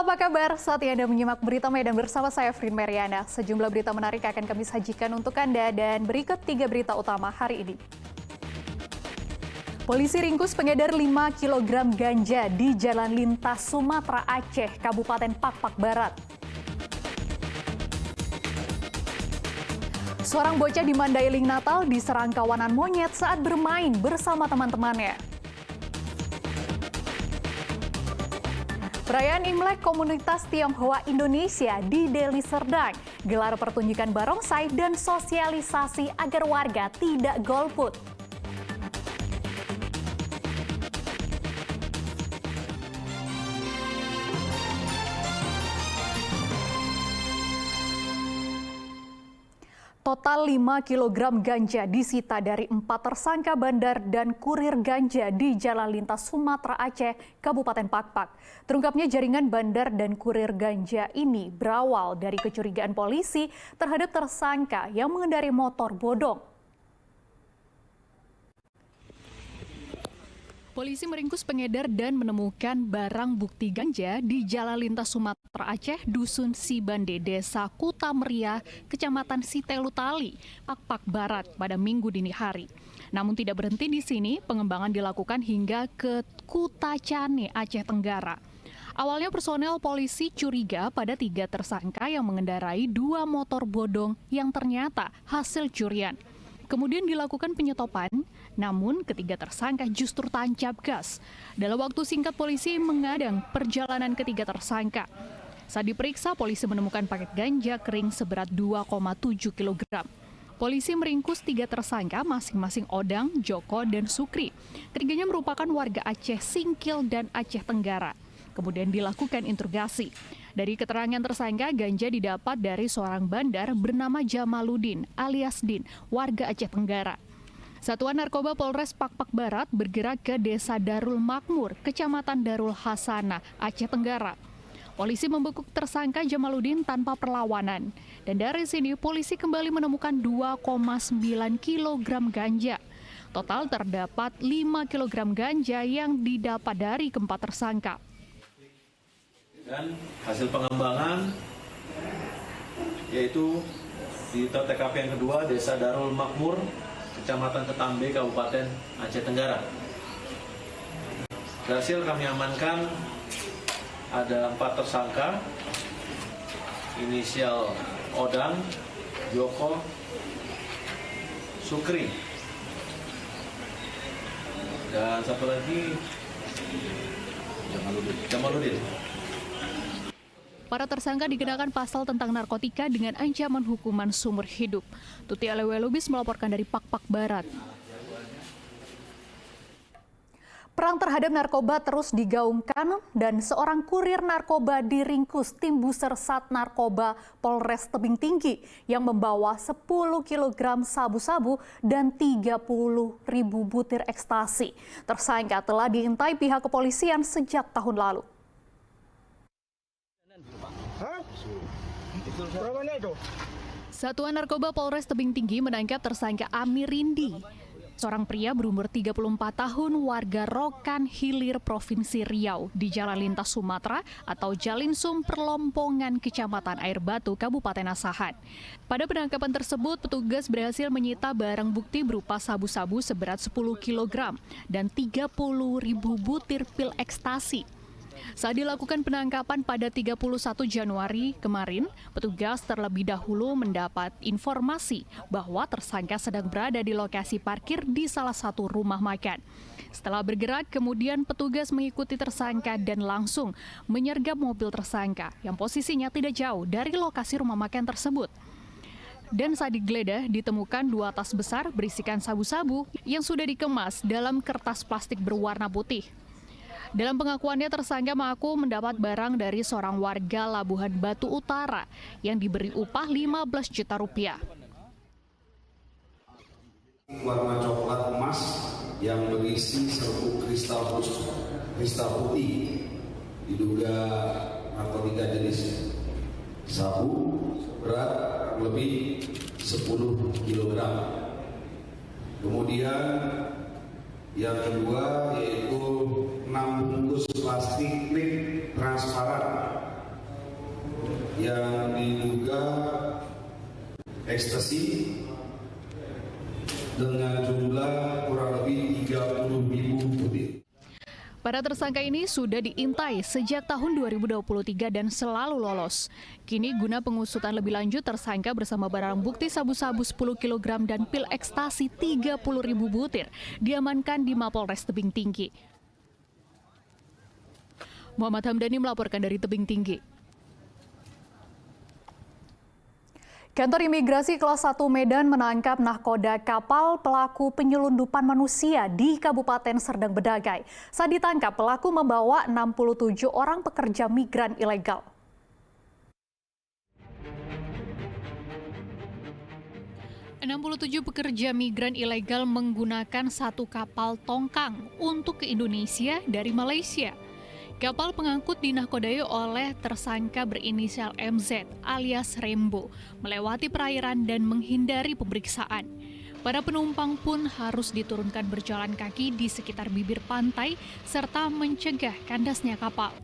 Halo, apa kabar? Saat ini Anda menyimak Berita Medan bersama saya, Frin Mariana. Sejumlah berita menarik akan kami sajikan untuk Anda dan berikut 3 berita utama hari ini. Polisi ringkus pengedar 5 kg ganja di Jalan Lintas Sumatera Aceh, Kabupaten Pakpak Barat. Seorang bocah di Mandailing Natal diserang kawanan monyet saat bermain bersama teman-temannya. Perayaan Imlek Komunitas Tionghoa Indonesia di Deli Serdang, gelar pertunjukan barongsai dan sosialisasi agar warga tidak golput. Total 5 kg ganja disita dari 4 tersangka bandar dan kurir ganja di Jalan Lintas Sumatera Aceh, Kabupaten Pakpak. Terungkapnya jaringan bandar dan kurir ganja ini berawal dari kecurigaan polisi terhadap tersangka yang mengendarai motor bodong. Polisi meringkus pengedar dan menemukan barang bukti ganja di Jalan Lintas Sumatera Aceh, Dusun Sibande, Desa Kutameria, Kecamatan Sitelutali, Pakpak Barat pada Minggu dini hari. Namun tidak berhenti di sini, pengembangan dilakukan hingga ke Kutacane, Aceh Tenggara. Awalnya personel polisi curiga pada 3 tersangka yang mengendarai 2 motor bodong yang ternyata hasil curian. Kemudian dilakukan penyetopan, namun ketiga tersangka justru tancap gas. Dalam waktu singkat polisi mengadang perjalanan ketiga tersangka. Saat diperiksa, polisi menemukan paket ganja kering seberat 2,7 kg. Polisi meringkus 3 tersangka masing-masing Odang, Joko, dan Sukri. Ketiganya merupakan warga Aceh Singkil dan Aceh Tenggara. Kemudian dilakukan interogasi. Dari keterangan tersangka, ganja didapat dari seorang bandar bernama Jamaluddin alias Din, warga Aceh Tenggara. Satuan Narkoba Polres Pakpak Barat bergerak ke Desa Darul Makmur, Kecamatan Darul Hasana, Aceh Tenggara. Polisi membekuk tersangka Jamaluddin tanpa perlawanan. Dan dari sini polisi kembali menemukan 2,9 kg ganja. Total terdapat 5 kg ganja yang didapat dari keempat tersangka. Dan hasil pengembangan yaitu di TKP yang kedua, Desa Darul Makmur, Kecamatan Ketambe, Kabupaten Aceh Tenggara. Berhasil kami amankan ada 4 tersangka, inisial Odang, Joko, Sukri, dan satu lagi Jamaluddin. Para tersangka dikenakan pasal tentang narkotika dengan ancaman hukuman seumur hidup. Tuti Alewe Lubis melaporkan dari Pakpak Barat. Perang terhadap narkoba terus digaungkan dan seorang kurir narkoba diringkus tim Buser Sat Narkoba Polres Tebing Tinggi yang membawa 10 kg sabu-sabu dan 30.000 butir ekstasi. Tersangka telah diintai pihak kepolisian sejak tahun lalu. Satuan Narkoba Polres Tebing Tinggi menangkap tersangka Amir Rindi, seorang pria berumur 34 tahun warga Rokan Hilir, Provinsi Riau di Jalan Lintas Sumatera atau Jalinsum Perlompongan, Kecamatan Air Batu, Kabupaten Asahan. Pada penangkapan tersebut, petugas berhasil menyita barang bukti berupa sabu-sabu seberat 10 kg dan 30.000 butir pil ekstasi. Saat dilakukan penangkapan pada 31 Januari kemarin, petugas terlebih dahulu mendapat informasi bahwa tersangka sedang berada di lokasi parkir di salah satu rumah makan. Setelah bergerak, kemudian petugas mengikuti tersangka dan langsung menyergap mobil tersangka yang posisinya tidak jauh dari lokasi rumah makan tersebut. Dan saat digeledah, ditemukan 2 tas besar berisikan sabu-sabu yang sudah dikemas dalam kertas plastik berwarna putih. Dalam pengakuannya, tersangka mengaku mendapat barang dari seorang warga Labuhan Batu Utara yang diberi upah 15 juta rupiah. Warna coklat emas yang berisi serbuk kristal putih, diduga narkotika jenis sabu berat lebih 10 kg. Kemudian yang kedua yaitu 6 bungkus plastik transparan besi dengan jumlah kurang lebih 30.000 butir. Para tersangka ini sudah diintai sejak tahun 2023 dan selalu lolos. Kini guna pengusutan lebih lanjut, tersangka bersama barang bukti sabu-sabu 10 kg dan pil ekstasi 30.000 butir diamankan di Mapolres Tebing Tinggi. Muhammad Hamdani melaporkan dari Tebing Tinggi. Kantor Imigrasi Kelas 1 Medan menangkap nahkoda kapal pelaku penyelundupan manusia di Kabupaten Serdang Bedagai. Saat ditangkap, pelaku membawa 67 orang pekerja migran ilegal. Pekerja migran ilegal menggunakan satu kapal tongkang untuk ke Indonesia dari Malaysia. Kapal pengangkut dinakodai oleh tersangka berinisial MZ alias Rembo, melewati perairan dan menghindari pemeriksaan. Para penumpang pun harus diturunkan berjalan kaki di sekitar bibir pantai serta mencegah kandasnya kapal.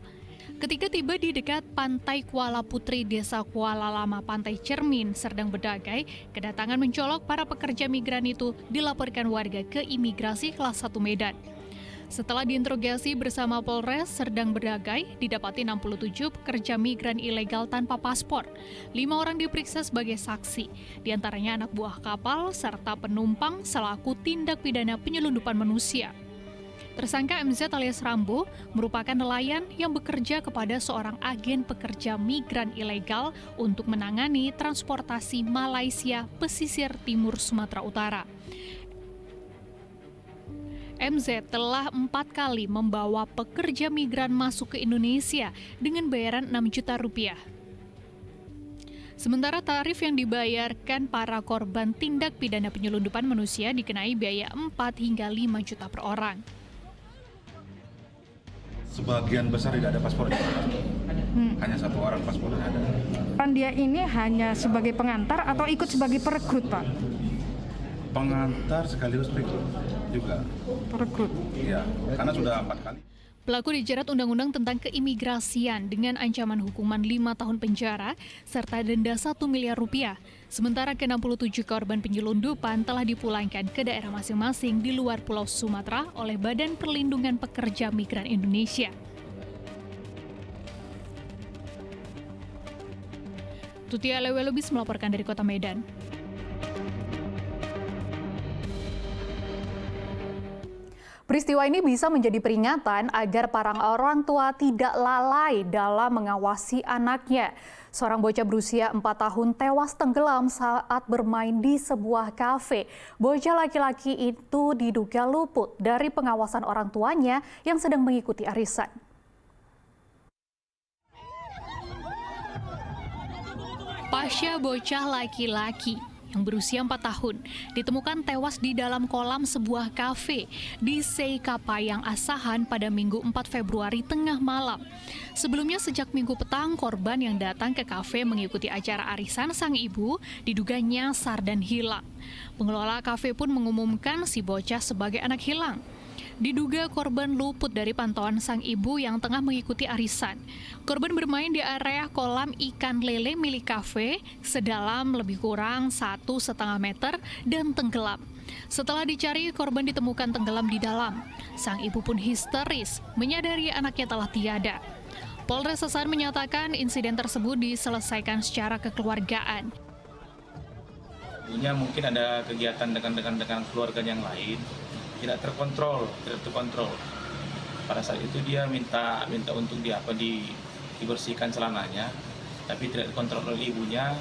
Ketika tiba di dekat pantai Kuala Putri, Desa Kuala Lama, Pantai Cermin, Serdang Bedagai, kedatangan mencolok para pekerja migran itu dilaporkan warga ke Imigrasi Kelas 1 Medan. Setelah diinterogasi bersama Polres Serdang Bedagai, didapati 67 pekerja migran ilegal tanpa paspor. 5 orang diperiksa sebagai saksi, diantaranya anak buah kapal serta penumpang selaku tindak pidana penyelundupan manusia. Tersangka MZ alias Rambo merupakan nelayan yang bekerja kepada seorang agen pekerja migran ilegal untuk menangani transportasi Malaysia pesisir timur Sumatera Utara. MZ telah 4 kali membawa pekerja migran masuk ke Indonesia dengan bayaran 6 juta rupiah. Sementara tarif yang dibayarkan para korban tindak pidana penyelundupan manusia dikenai biaya 4 hingga 5 juta per orang. Sebagian besar tidak ada paspornya. Hanya satu orang paspornya ada. Kan dia ini hanya sebagai pengantar atau ikut sebagai perekrut, Pak? Pengantar sekaligus perekrut juga. Perekrut? Iya, karena sudah 4 kali. Pelaku dijerat Undang-Undang tentang Keimigrasian dengan ancaman hukuman 5 tahun penjara serta denda 1 miliar rupiah. Sementara ke-67 korban penyelundupan telah dipulangkan ke daerah masing-masing di luar Pulau Sumatera oleh Badan Perlindungan Pekerja Migran Indonesia. Tutia Lewelubis melaporkan dari Kota Medan. Peristiwa ini bisa menjadi peringatan agar para orang tua tidak lalai dalam mengawasi anaknya. Seorang bocah berusia 4 tahun tewas tenggelam saat bermain di sebuah kafe. Bocah laki-laki itu diduga luput dari pengawasan orang tuanya yang sedang mengikuti arisan. Pasha, bocah laki-laki yang berusia 4 tahun, ditemukan tewas di dalam kolam sebuah kafe di Seikapayang, Asahan pada Minggu 4 Februari tengah malam. Sebelumnya sejak Minggu petang, korban yang datang ke kafe mengikuti acara arisan sang ibu diduga nyasar dan hilang. Pengelola kafe pun mengumumkan si bocah sebagai anak hilang. Diduga korban luput dari pantauan sang ibu yang tengah mengikuti arisan. Korban bermain di area kolam ikan lele milik kafe sedalam lebih kurang 1,5 meter dan tenggelam. Setelah dicari, korban ditemukan tenggelam di dalam. Sang ibu pun histeris menyadari anaknya telah tiada. Polres Asahan menyatakan insiden tersebut diselesaikan secara kekeluargaan. Ibunya mungkin ada kegiatan dengan keluarga yang lain. tidak terkontrol. Pada saat itu dia minta untuk dibersihkan celananya, tapi tidak dikontrol oleh ibunya.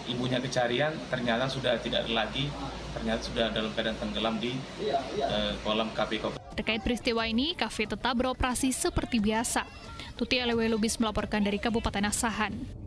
Ibunya kecarian, ternyata sudah tidak ada lagi, ternyata sudah dalam keadaan tenggelam di kolam kafe. Terkait peristiwa ini, kafe tetap beroperasi seperti biasa. Tuti Lewelubis melaporkan dari Kabupaten Asahan.